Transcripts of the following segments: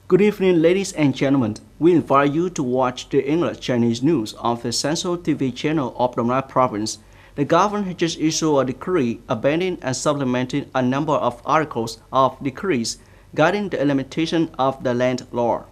Good evening, ladies and gentlemen. We invite you to watch the English Chinese news of the Central TV channel of Đồng Province. The government has just issued a decree abandoning and supplementing a number of articles of decrees guiding the implementation of the land law.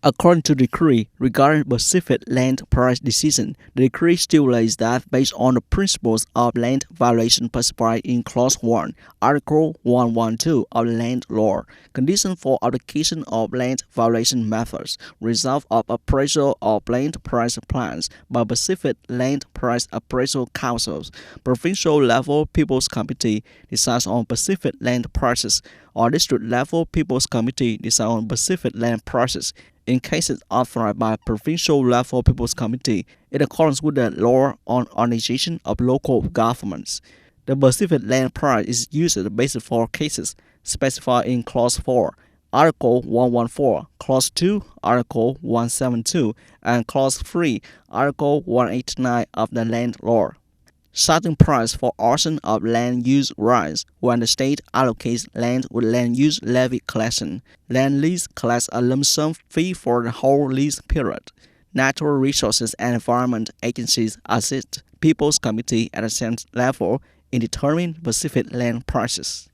According to the decree regarding Pacific land price decision, the decree stipulates that based on the principles of land violation specified in Clause 1, Article 112 of the Land Law, conditions for application of land violation methods, result of appraisal of land price plans by Pacific Land Price Appraisal Councils, provincial level People's Committee decides on Pacific land prices, or district level People's Committee decides on Pacific land prices in cases authorized by Provincial Level People's Committee in accordance with the law on organization of local governments. The Pacific land price is used as the basis for cases specified in Clause 4, Article 114, Clause 2, Article 172, and Clause 3, Article 189 of the Land Law. Starting price for auction of land use rights when the state allocates land with land use levy collection. Land lease collects a lump sum fee for the whole lease period. Natural Resources and Environment agencies assist People's Committee at the same level in determining Pacific land prices.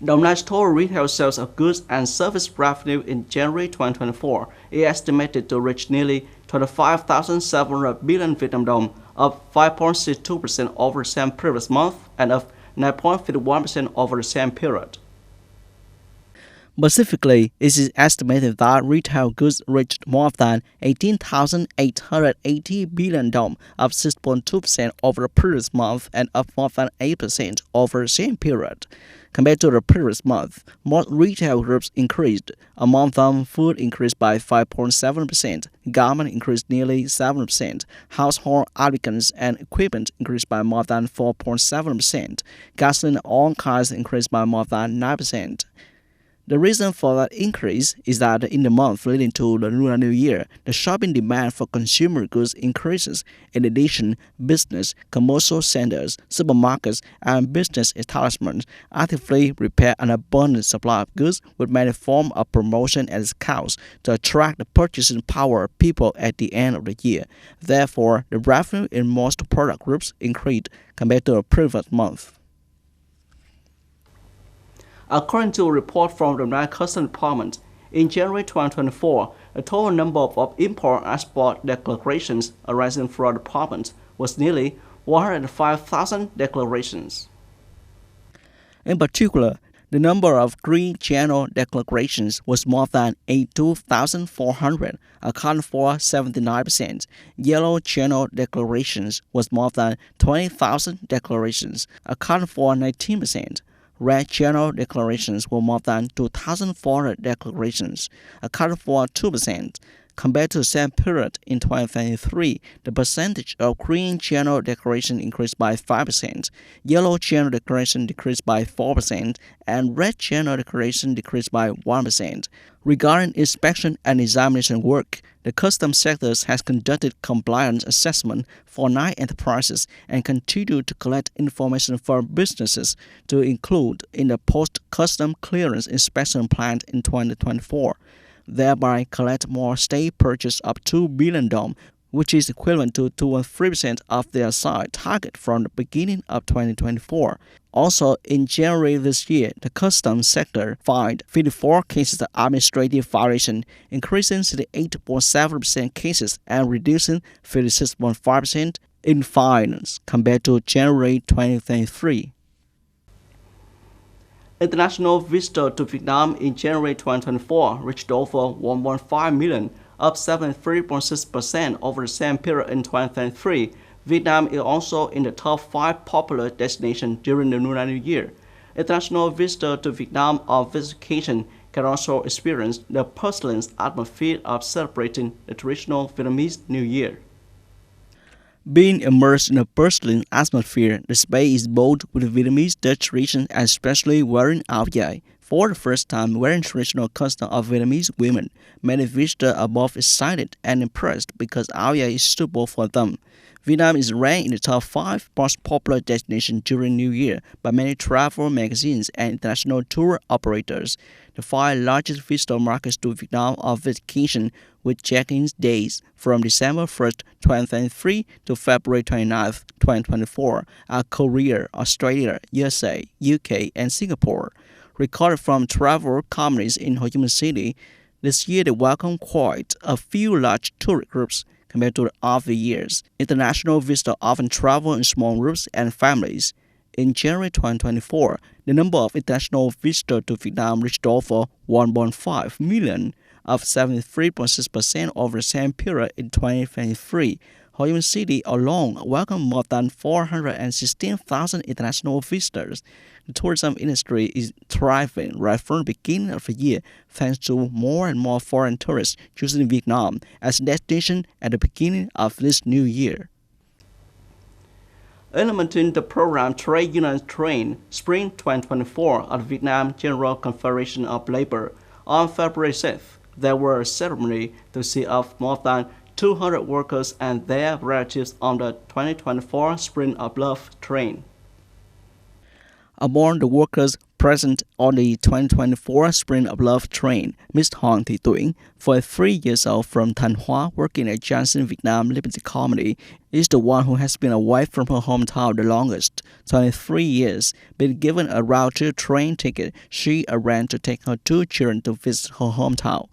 Đồng Nai's total retail sales of goods and service revenue in January 2024 is estimated to reach nearly 25,700 billion Vietnam dong, up 5.62% over the same previous month and up 9.51% over the same period. Specifically, it is estimated that retail goods reached more than 18,880 billion dong, up 6.2% over the previous month and up more than 8% over the same period. Compared to the previous month, most retail groups increased. Among them, food increased by 5.7%, garment increased nearly 7%, household articles and equipment increased by more than 4.7%, gasoline and all cars increased by more than 9%. The reason for that increase is that in the month leading to the Lunar New Year, the shopping demand for consumer goods increases. In addition, business, commercial centers, supermarkets, and business establishments actively prepare an abundant supply of goods with many forms of promotion and discounts to attract the purchasing power of people at the end of the year. Therefore, the revenue in most product groups increased compared to the previous month. According to a report from the Đồng Customs Department, in January 2024, the total number of import-export declarations arising from the department was nearly 105,000 declarations. In particular, the number of green channel declarations was more than 82,400, accounting for 79%. Yellow channel declarations was more than 20,000 declarations, accounting for 19%. Red channel declarations were more than 2,400 declarations, accounting for 2%. Compared to the same period in 2023, the percentage of green channel declaration increased by 5%, yellow channel declaration decreased by 4%, and red channel declaration decreased by 1%. Regarding inspection and examination work, the customs sector has conducted compliance assessment for 9 enterprises and continued to collect information from businesses to include in the post-custom clearance inspection plan in 2024. Thereby collect more state purchase of 2 billion dong, which is equivalent to 2.3% of their size target from the beginning of 2024. Also, in January this year, the customs sector filed 54 cases of administrative violation, increasing 68.7% cases and reducing 56.5% in fines compared to January 2023. International visitors to Vietnam in January 2024 reached over 1.5 million, up 73.6% over the same period in 2023. Vietnam is also in the top 5 popular destinations during the Lunar New Year. International visitors to Vietnam on vacation can also experience the pestilence atmosphere of celebrating the traditional Vietnamese New Year. Being immersed in a bustling atmosphere, the space is bold with Vietnamese Dutch tradition and especially wearing áo dài. For the first time, wearing traditional costume of Vietnamese women, many visitors are both excited and impressed because Ao is suitable for them. Vietnam is ranked in the top 5 most popular destinations during New Year by many travel magazines and international tour operators. The 5 largest visitor markets to Vietnam are vacation with check-in days from December 1st, 2023 to February 29th, 2024 are Korea, Australia, USA, UK, and Singapore. Recorded from travel companies in Ho Chi Minh City, this year they welcomed quite a few large tourist groups compared to the other years. International visitors often travel in small groups and families. In January 2024, the number of international visitors to Vietnam reached over 1.5 million, up 73.6% over the same period in 2023. Ho Chi Minh City alone welcomed more than 416,000 international visitors. The tourism industry is thriving right from the beginning of the year thanks to more and more foreign tourists choosing Vietnam as a destination at the beginning of this new year. Implementing the program Trade Union Train Spring 2024 at Vietnam General Confederation of Labor on February 6th, there was a ceremony to see off more than 200 workers and their relatives on the 2024 Spring of Love train. Among the workers present on the 2024 Spring of Love train, Ms. Hoàng Thị Tuyển, 43 years old from Thanh Hóa, working at Johnson Vietnam Limited Company, is the one who has been away from her hometown the longest, 23 years. Being given a round-trip train ticket, she arranged to take her 2 children to visit her hometown.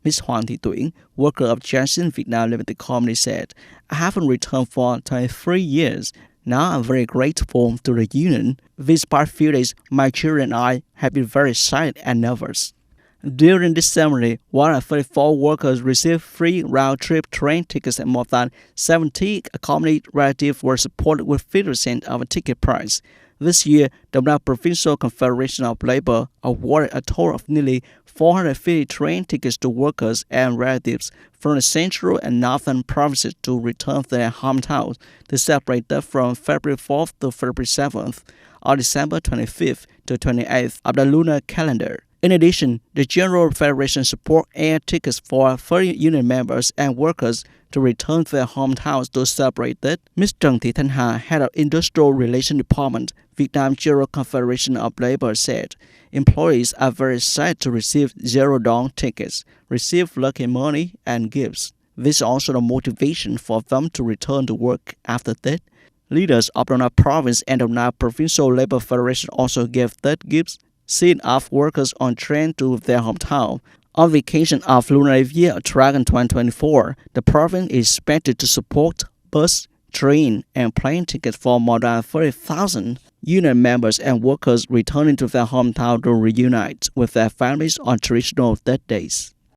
Ms. Hoàng Thị Tuyển, worker of Johnson Vietnam Limited Company, said, "I haven't returned for 23 years. Now I'm very grateful to the union. These past few days, my children and I have been very excited and nervous." During this ceremony, 134 workers received free round-trip train tickets and more than 70 accompanied relatives were supported with 50% of the ticket price. This year, the Vietnam Provincial Confederation of Labor awarded a total of nearly 450 train tickets to workers and relatives from the central and northern provinces to return to their hometowns to celebrate them from February 4th to February 7th or December 25th to 28th of the lunar calendar. In addition, the General Federation support air tickets for 30 union members and workers to return to their hometowns to celebrate it. Ms. Trần Thị Thanh Hà, head of Industrial Relations Department, Vietnam General Confederation of Labor, said, "Employees are very excited to receive zero-dawn tickets, receive lucky money and gifts. This is also the motivation for them to return to work after that." Leaders of the Vietnam Province and the Vietnam Provincial Labor Federation also gave that gifts, sent off workers on train to their hometown. On vacation of Lunar Year Dragon 2024, the province is expected to support bus, train, and plane tickets for more than 30,000 union members and workers returning to their hometown to reunite with their families on traditional death days.